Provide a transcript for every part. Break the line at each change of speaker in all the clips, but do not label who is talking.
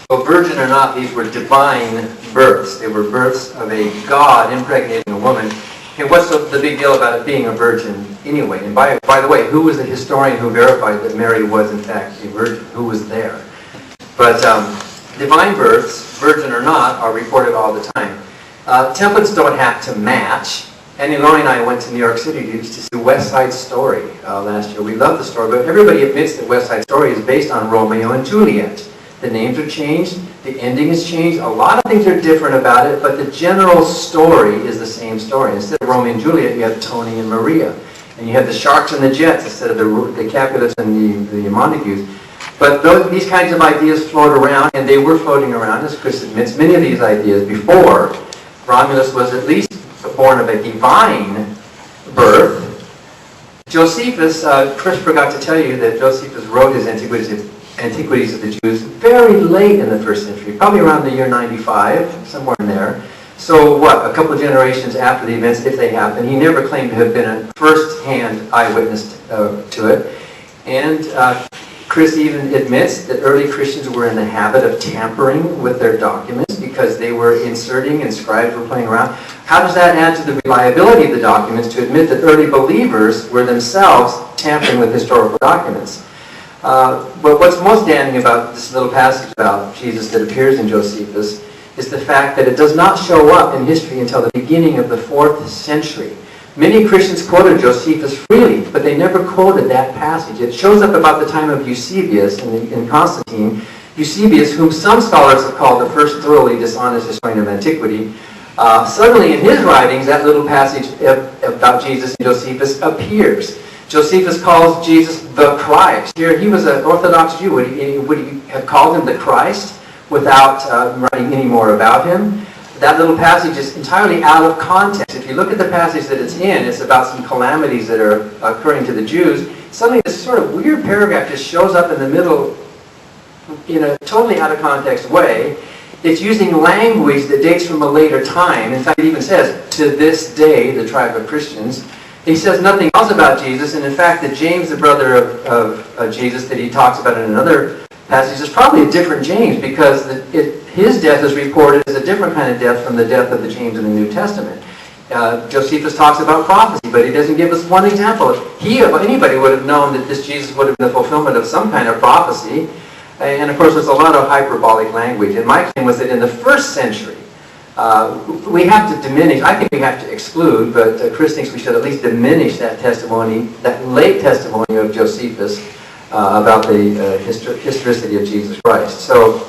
So virgin or not, these were divine births. They were births of a God impregnating a woman. And what's the big deal about it being a virgin anyway? And by the way, who was the historian who verified that Mary was in fact a virgin? Who was there? But divine births, virgin or not, are reported all the time. Templates don't have to match. Annie Laurie and I went to New York City to see West Side Story last year. We love the story, but everybody admits that West Side Story is based on Romeo and Juliet. The names are changed, the ending is changed, a lot of things are different about it, but the general story is the same story. Instead of Romeo and Juliet, you have Tony and Maria. And you have the Sharks and the Jets instead of the Capulets and the Montagues. But these kinds of ideas float around, and they were floating around, as Chris admits, many of these ideas before Romulus was at least born of a divine birth. Josephus, Chris forgot to tell you that Josephus wrote his Antiquities of the Jews very late in the first century, probably around the year 95, somewhere in there. So what, a couple of generations after the events, if they happened. He never claimed to have been a first-hand eyewitness to it. And Chris even admits that early Christians were in the habit of tampering with their documents because they were inserting and scribes were playing around. How does that add to the reliability of the documents to admit that early believers were themselves tampering with historical documents? But what's most damning about this little passage about Jesus that appears in Josephus is the fact that it does not show up in history until the beginning of the 4th century. Many Christians quoted Josephus freely, but they never quoted that passage. It shows up about the time of Eusebius and Constantine. Eusebius, whom some scholars have called the first thoroughly dishonest historian of antiquity, suddenly in his writings, that little passage about Jesus and Josephus appears. Josephus calls Jesus the Christ. Here, he was an Orthodox Jew. Would he have called him the Christ without writing any more about him? That little passage is entirely out of context. If you look at the passage that it's in, it's about some calamities that are occurring to the Jews. Suddenly, this sort of weird paragraph just shows up in the middle in a totally out of context way. It's using language that dates from a later time. In fact, it even says, to this day, the tribe of Christians. He says nothing else about Jesus, and in fact, that James, the brother of Jesus, that he talks about in another passage, is probably a different James, because his death is reported as a different kind of death from the death of the James in the New Testament. Josephus talks about prophecy, but he doesn't give us one example. He, of anybody, would have known that this Jesus would have been the fulfillment of some kind of prophecy. And of course, there's a lot of hyperbolic language. And my claim was that in the 1st century, we have to diminish, I think we have to exclude, but Chris thinks we should at least diminish that testimony, that late testimony of Josephus about the historicity of Jesus Christ. So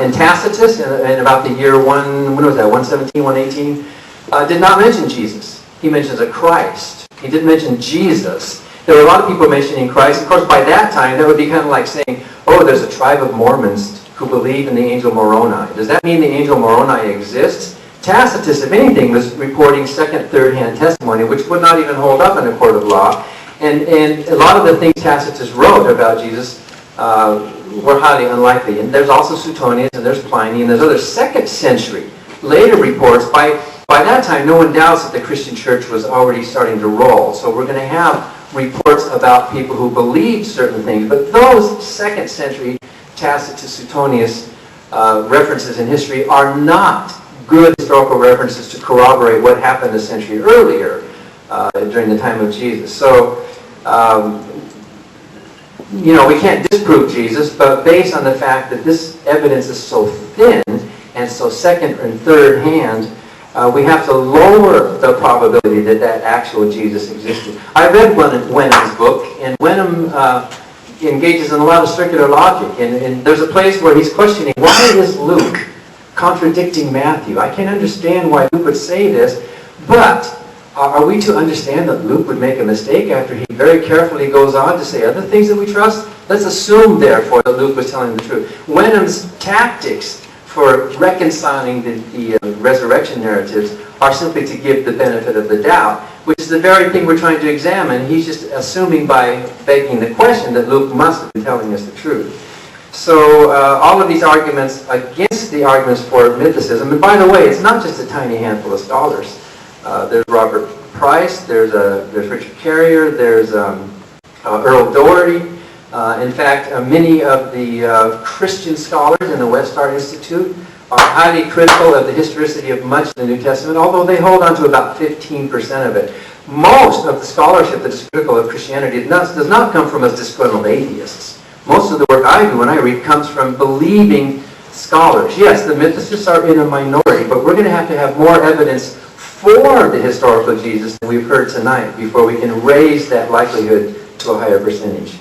in Tacitus, in about the year 117, 118, did not mention Jesus. He mentions a Christ. He didn't mention Jesus. There were a lot of people mentioning Christ. Of course, by that time, that would be kind of like saying, oh, there's a tribe of Mormons who believe in the angel Moroni. Does that mean the angel Moroni exists? Tacitus, if anything, was reporting second, third-hand testimony, which would not even hold up in a court of law. And a lot of the things Tacitus wrote about Jesus were highly unlikely. And there's also Suetonius, and there's Pliny, and there's other 2nd century later reports. By that time, no one doubts that the Christian church was already starting to roll. So we're going to have reports about people who believed certain things. But those 2nd century Tacitus, Suetonius references in history are not good historical references to corroborate what happened a century earlier during the time of Jesus. So, we can't disprove Jesus, but based on the fact that this evidence is so thin and so second and third hand, we have to lower the probability that actual Jesus existed. I read Wenham's book, and Wenham engages in a lot of circular logic. And there's a place where he's questioning, why is Luke contradicting Matthew? I can't understand why Luke would say this, but are we to understand that Luke would make a mistake after he very carefully goes on to say other things that we trust? Let's assume, therefore, that Luke was telling the truth. Wenham's tactics for reconciling the resurrection narratives are simply to give the benefit of the doubt, which is the very thing we're trying to examine. He's just assuming by begging the question that Luke must have been telling us the truth. So all of these arguments against the arguments for mythicism, and by the way, it's not just a tiny handful of scholars. There's Robert Price, there's Richard Carrier, there's Earl Doherty, In fact, many of the Christian scholars in the Westart Institute are highly critical of the historicity of much of the New Testament, although they hold on to about 15% of it. Most of the scholarship that's critical of Christianity does not come from us disgruntled atheists. Most of the work I do when I read comes from believing scholars. Yes, the mythicists are in a minority, but we're going to have more evidence for the historical Jesus than we've heard tonight before we can raise that likelihood to a higher percentage.